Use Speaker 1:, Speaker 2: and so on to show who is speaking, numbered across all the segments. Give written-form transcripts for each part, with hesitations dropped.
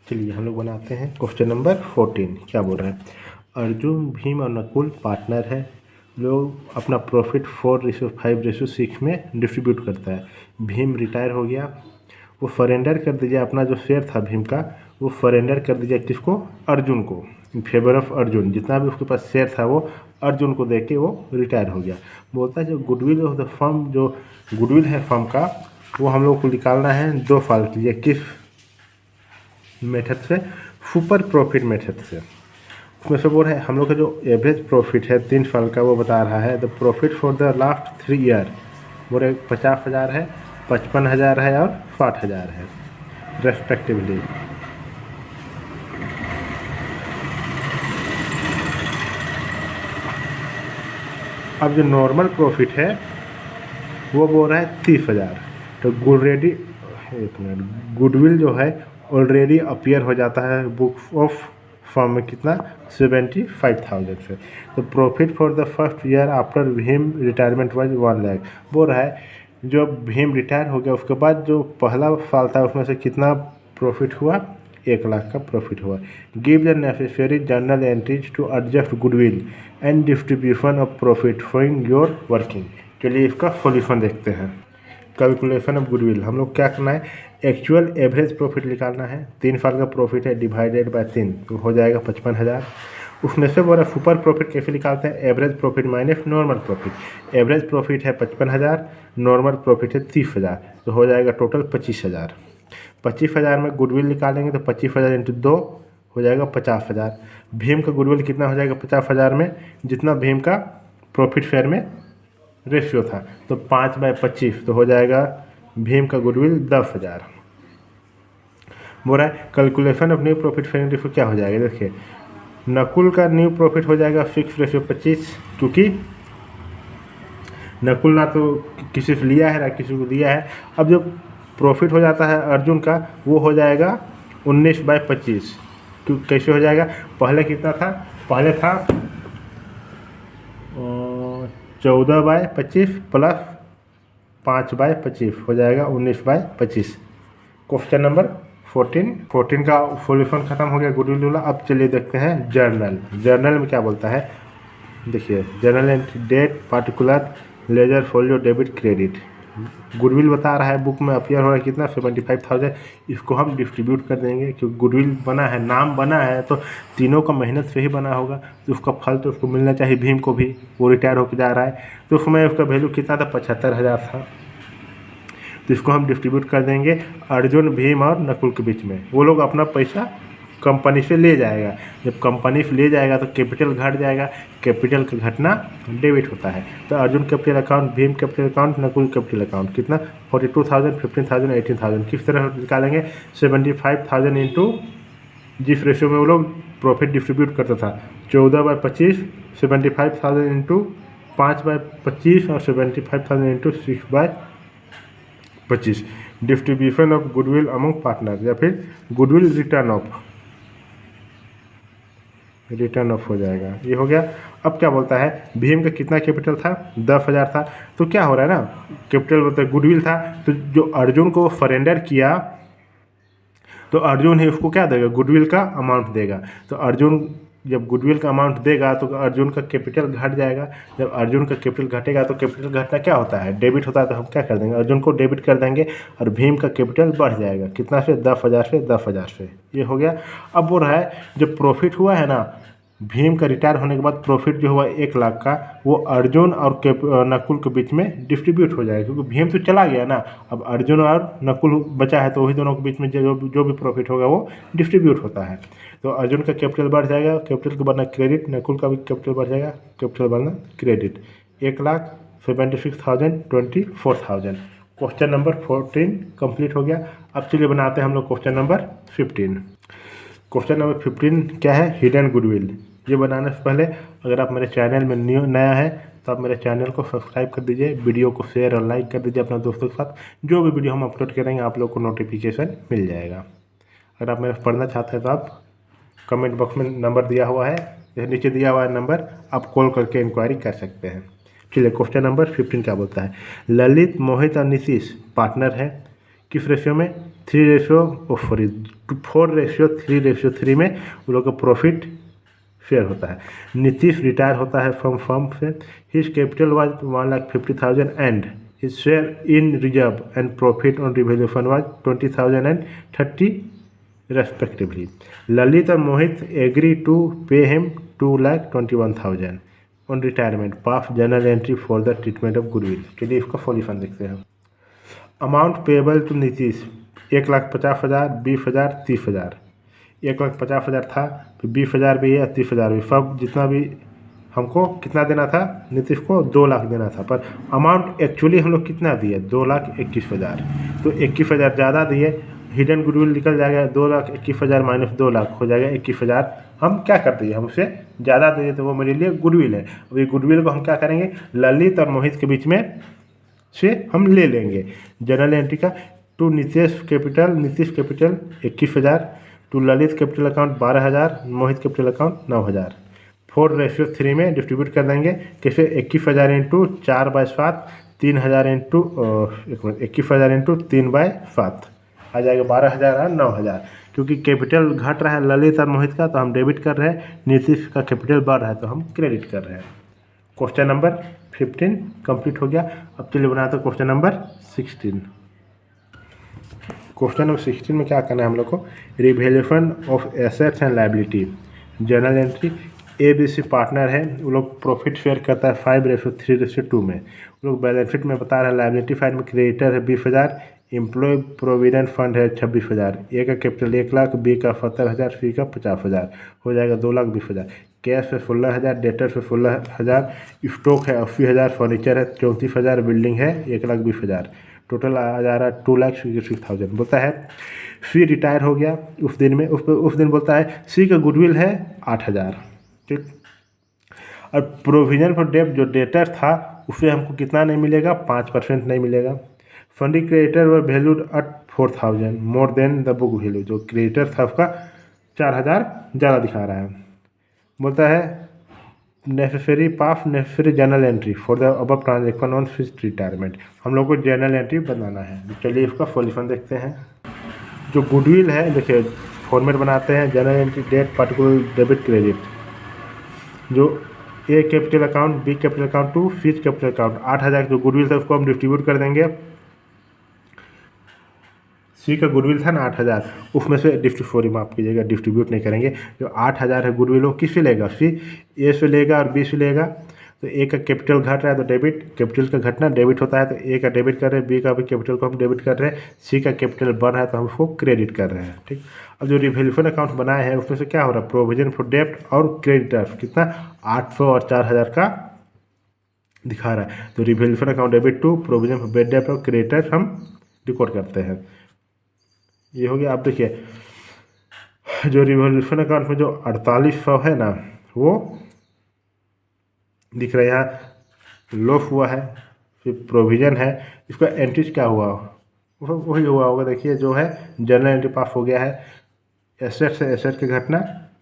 Speaker 1: चलिए हम लोग बनाते हैं क्वेश्चन नंबर 14। क्या बोल रहे हैं? अर्जुन, भीम और नकुल पार्टनर है। लोग अपना प्रॉफिट 4:5:6 में डिस्ट्रीब्यूट करता है। भीम रिटायर हो गया, वो सरेंडर कर दीजिए अपना जो शेयर था भीम का, वो सरेंडर कर दीजिए किसको? अर्जुन को, इन फेवर ऑफ अर्जुन। जितना भी उसके पास शेयर था वो अर्जुन को दे के वो रिटायर हो गया। बोलता है जो गुडविल ऑफ द फर्म, जो गुडविल है फर्म का, वो हम लोग को निकालना है 2 साल के लिए। किस मेथड से? सुपर प्रॉफिट मेथड से। उसमें से बोल रहे हैं हम लोग का जो एवरेज प्रॉफिट है 3 साल का, वो बता रहा है the profit for the last 3 year. बोल रहे 50,000 है, 55,000 है और 60,000 है रेस्पेक्टिवली। अब जो नॉर्मल प्रॉफिट है वो बोल रहा है 30,000। तो ऑलरेडी, एक मिनट, गुडविल जो है ऑलरेडी अपीयर हो जाता है बुक ऑफ फर्म में कितना? 75,000 से। तो profit for the first year after Bhim retirement was 1 lakh. बोल रहा है जो भीम रिटायर हो गया उसके बाद जो पहला साल था उसमें से कितना प्रॉफिट हुआ? 1 लाख का प्रॉफिट हुआ। Give the necessary journal entries to adjust goodwill and distribution of profit showing your working. चलिए इसका सॉल्यूशन देखते हैं। कैलकुलेशन ऑफ गुडविल, हम लोग क्या करना है? एक्चुअल एवरेज प्रॉफिट निकालना है। 3 साल का प्रॉफिट है, डिवाइडेड बाय 3 तो हो जाएगा 55,000। उसमें से बोला सुपर प्रॉफिट कैसे निकालते हैं? Average profit minus normal profit. Average profit है 55,000, नॉर्मल प्रॉफिट है 30,000, तो हो जाएगा टोटल 25,000। 25,000 में गुडविल निकालेंगे तो 25,000 इंटू 2 हो जाएगा 50,000। भीम का गुडविल कितना हो जाएगा 50,000 में? जितना भीम का प्रॉफिट शेयर में रेशियो था, तो 5/25 तो हो जाएगा भीम का गुडविल 10,000। बोल रहा है calculation of new profit sharing ratio क्या हो जाएगा? देखिए, नकुल का न्यू प्रॉफिट हो जाएगा 6/25, क्योंकि नकुल ना तो किसी से लिया है ना किसी को दिया है। अब जो प्रॉफिट हो जाता है अर्जुन का वो हो जाएगा 19/25। क्यों, कैसे हो जाएगा? पहले कितना था? पहले था 14/25 प्लस 5/25 हो जाएगा 19/25। क्वेश्चन नंबर 14 का सॉल्यूशन खत्म हो गया गुडविल वाला। अब चलिए देखते हैं जर्नल। जर्नल में क्या बोलता है? देखिए, journal entry date particular ledger folio debit credit. Goodwill बता रहा है बुक में अपीयर हो रहा है कितना? 75,000। इसको हम डिस्ट्रीब्यूट कर देंगे क्योंकि गुडविल बना है, नाम बना है, तो तीनों का मेहनत से ही बना होगा, तो उसका फल तो उसको मिलना चाहिए। भीम को भी, वो रिटायर होकर जा रहा है, तो उसमें उसका वैल्यू कितना था? 75,000 था। तो इसको हम डिस्ट्रीब्यूट कर देंगे अर्जुन, भीम और नकुल के बीच में। वो लोग अपना पैसा कंपनी से ले जाएगा। जब कंपनी से ले जाएगा तो कैपिटल घट जाएगा। कैपिटल का घटना डेबिट होता है। तो Arjun capital account, Bhim capital account, Nakul capital account कितना? 42,000, 15,000, 18,000। किस तरह निकालेंगे? 75,000 इंटू जिस रेशियो में वो लोग प्रॉफिट डिस्ट्रीब्यूट करता था, 14/25, 75,000 इंटू 5/25 और 75,000 into 6/25। Distribution of goodwill among partner, या फिर गुडविल रिटर्न ऑफ हो जाएगा। ये हो गया। अब क्या बोलता है? भीम का कितना कैपिटल था? 10,000 था। तो क्या हो रहा है ना, कैपिटल बोलते गुडविल था, तो जो अर्जुन को सरेंडर किया तो अर्जुन ही उसको क्या देगा? गुडविल का अमाउंट देगा। तो अर्जुन जब गुडविल का अमाउंट देगा तो अर्जुन का कैपिटल घट जाएगा। जब अर्जुन का कैपिटल घटेगा तो कैपिटल घटना क्या होता है? डेबिट होता है। तो हम क्या कर देंगे? अर्जुन को डेबिट कर देंगे और भीम का कैपिटल बढ़ जाएगा। कितना से? 10,000 से 10,000 से। ये हो गया। अब बोल रहा है जब प्रॉफिट हुआ है ना, भीम का रिटायर होने के बाद प्रॉफिट जो हुआ 1 लाख का, वो अर्जुन और नकुल के बीच में डिस्ट्रीब्यूट हो जाएगा, क्योंकि भीम तो चला गया ना। अब अर्जुन और नकुल बचा है, तो वही दोनों के बीच में जो भी प्रॉफिट होगा वो डिस्ट्रीब्यूट होता है। तो अर्जुन का कैपिटल बढ़ जाएगा, कैपिटल का बढ़ना क्रेडिट, नकुल का भी कैपिटल बढ़ जाएगा, कैपिटल बढ़ना क्रेडिट। 1,76,000, 24,000। क्वेश्चन नंबर 14 कंप्लीट हो गया। अब चलिए बनाते हैं हम लोग क्वेश्चन नंबर 15। क्वेश्चन नंबर 15 क्या है? Hidden goodwill. ये बनाने से पहले अगर आप मेरे चैनल में नया है तो आप मेरे चैनल को सब्सक्राइब कर दीजिए, वीडियो को शेयर और लाइक कर दीजिए अपने दोस्तों के साथ। जो भी वीडियो हम अपलोड करेंगे आप लोग को नोटिफिकेशन मिल जाएगा। अगर आप मेरे पढ़ना चाहते हैं तो आप कमेंट बॉक्स में नंबर दिया हुआ है, नीचे दिया हुआ है नंबर, आप कॉल करके इंक्वायरी कर सकते हैं। चलिए क्वेश्चन नंबर 15 क्या बोलता है। ललित, मोहित और नीतीश पार्टनर हैं, किस रेशियो में? 4:3 में उन लोग का प्रॉफिट शेयर होता है। नीतीश रिटायर होता है फ्रॉम फर्म से, his capital was 1,50,000 and his share in reserve and profit on revaluation was 20,000 and 30 respectively. Lalit और Mohit agree to pay him 2,21,000 on retirement, pass general entry for the treatment of goodwill. चलिए इसका solution देखते हैं। Amount payable to Nitish 1,50,000, 20,000, 30,000। 1,50,000 था, फिर 20,000 भी है, 30,000 भी, सब जितना भी हमको कितना देना था, नीतीश को 2 लाख देना था, पर अमाउंट एक्चुअली हम लोग कितना दिए, 2,21,000। तो 21,000 ज़्यादा दिए, हिडन गुडविल निकल जाएगा, 2,21,000 माइनस 2 लाख हो जाएगा 21,000। हम क्या कर दिए, हम उसे ज़्यादा दिए तो वो मेरे लिए गुडविल है। अब ये गुडविल को हम क्या करेंगे, ललित और मोहित के बीच में से हम ले लेंगे। जनरल एंट्री का to Nitish capital 21,000, to Lalit capital account 12,000, Mohit capital account 9,000। 4:3 में डिस्ट्रीब्यूट कर देंगे। कैसे? 21,000 इंटू 4/7, 3,000 इंटू 21,000 इंटू 3/7 आ जाएगा 12,000 और 9,000। क्योंकि कैपिटल घट रहा है ललित और मोहित का तो हम डेबिट कर रहे हैं, नीतीश का कैपिटल बढ़ रहा है तो हम क्रेडिट कर रहे हैं। क्वेश्चन नंबर 15 कंप्लीट हो गया। अब चलिए बनाते हैं क्वेश्चन नंबर 16। क्वेश्चन नंबर 16 में क्या करना है हम लोग को, revaluation of assets and liability. General entry ABC partner है, वो लोग प्रॉफिट शेयर करता है 5:3:2 में। वो लोग बैलेंस शीट में बता रहे हैं लायबिलिटी साइड में क्रेडिटर है 20,000, एम्प्लॉय प्रोविडेंट फंड है 26,000, ए का कैपिटल 1 लाख, बी का 70,000, सी का 50,000, हो जाएगा 2,20,000। कैश है 16,000, डेटर है 16,000, स्टॉक है 80,000, फर्नीचर है 34,000, बिल्डिंग है 1,20,000, टोटल आ जा रहा है 2,66,000। बोलता है सी रिटायर हो गया उस दिन में, उस दिन बोलता है सी का गुडविल है 8,000, ठीक। और प्रोविजन फॉर डेब्ट जो डेटर था उससे हमको कितना नहीं मिलेगा, 5% नहीं मिलेगा। Funding creditor were valued at 4,000 more than the book value, जो क्रेडिटर था उसका 4,000 ज़्यादा दिखा रहा है। बोलता है necessary journal entry for the above transaction on fixed retirement. हम लोग को जर्नल एंट्री बनाना है। चलिए इसका सॉल्यूशन देखते हैं। जो गुडविल है देखिए फॉर्मेट बनाते हैं, journal entry date particular debit credit, जो A capital account, B capital account to C capital account. 8,000 जो गुडविल था उसको हम डिस्ट्रीब्यूट कर देंगे। सी का गुडविल था ना 8,000, उसमें से माफ़ कीजिएगा डिस्ट्रीब्यूट नहीं करेंगे। जो 8,000 है गुडविल वो किससे लेगा, सी ए से लेगा और बी से लेगा। तो ए का कैपिटल घट रहा है तो डेबिट, कैपिटल का घटना डेबिट होता है, तो ए का डेबिट कर रहे हैं, बी का भी कैपिटल को हम डेबिट कर रहे हैं, सी का कैपिटल बढ़ रहा है तो हम उसको क्रेडिट कर रहे हैं, ठीक। अब जो रिवैल्यूएशन अकाउंट बनाए हैं उसमें से क्या हो रहा है, प्रोविजन फॉर डेब्ट और क्रेडिटर्स कितना 800 और 4,000 का दिखा रहा है। तो revaluation account debit to provision for bad डेब्ट और क्रेडिटर्स हम रिकॉर्ड करते हैं। ये हो गया। आप देखिए जो रिवॉल्यूशन अकाउंट में जो 4800 है ना वो दिख रहा है, यहाँ लॉस हुआ है, फिर प्रोविज़न है, इसका एंट्रीज क्या हुआ वही हुआ होगा। देखिए जो है जर्नल एंट्री पास हो गया है, एसेट से एसेट की घटना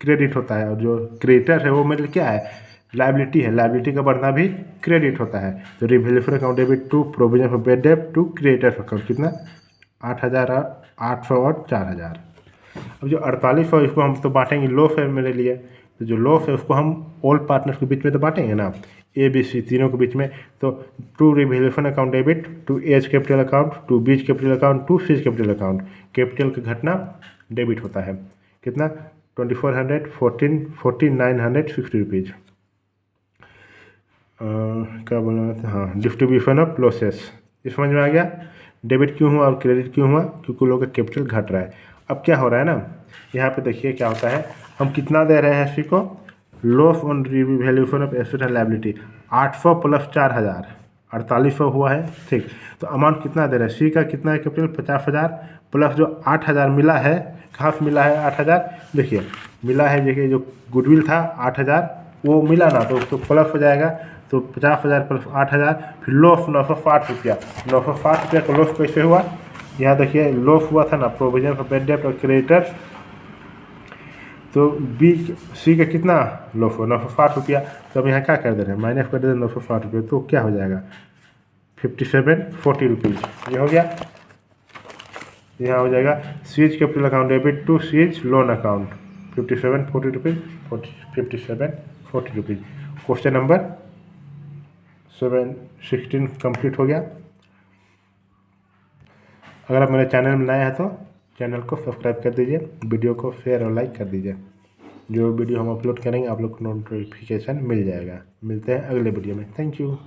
Speaker 1: क्रेडिट होता है, और जो क्रेडिटर है वो मतलब क्या है, लायबिलिटी है, लायबिलिटी का बढ़ना भी क्रेडिट होता है। तो revaluation account debit to provision for bad डेब्ट टू क्रेडिटर अकाउंट कितना 8,800 और 4,000। अब जो 4800 इसको हम तो बांटेंगे, लॉस है मेरे लिए, तो जो लॉस है उसको हम ऑल पार्टनर्स के बीच में तो बांटेंगे ना, ए बी सी तीनों के बीच में। तो to revaluation account debit to A's capital account to B's capital account to C's capital account, capital की घटना डेबिट होता है कितना 2,414,960 रुपीज़। क्या बोलना था, हाँ डिस्ट्रीब्यूशन ऑफ लॉसेस, ये समझ में आ गया। डेबिट क्यों हुआ और क्रेडिट क्यों हुआ, क्योंकि लोगों का कैपिटल घट रहा है। अब क्या हो रहा है ना, यहाँ पे देखिए क्या होता है, हम कितना दे रहे हैं सी को, loss on revaluation of asset and liability 800 plus 4,000 4800 हुआ है, ठीक। तो अमाउंट कितना दे रहे हैं, सी का कितना है कैपिटल 50,000 प्लस जो 8,000 मिला है, कहाँ से मिला है 8,000, देखिए मिला है, देखिए जो गुडविल था 8,000 वो मिला ना तो प्लस हो जाएगा, तो 50,000 प्लस 8,000, फिर लॉस 960 रुपया। 960 रुपया का लॉस कैसे हुआ, यहाँ देखिए लॉस हुआ था ना प्रोविजन फॉर बेड डेब्ट और क्रेडिटर्स, तो बी सी का कितना लॉस हुआ 960 रुपया। तो अब यहाँ क्या कर दे रहे हैं, माइनस कर दे रहे हैं 960 रुपये। तो क्या हो जाएगा 5740 रुपीज़। ये हो गया। यहाँ हो जाएगा switch capital account debit to switch loan account 5740 rupees 5740 rupees. Question number 16 complete हो गया। अगर आप मेरे चैनल में नए हैं तो चैनल को सब्सक्राइब कर दीजिए, वीडियो को शेयर और लाइक कर दीजिए। जो वीडियो हम अपलोड करेंगे आप लोग को नोटिफिकेशन मिल जाएगा। मिलते हैं अगले वीडियो में। Thank you.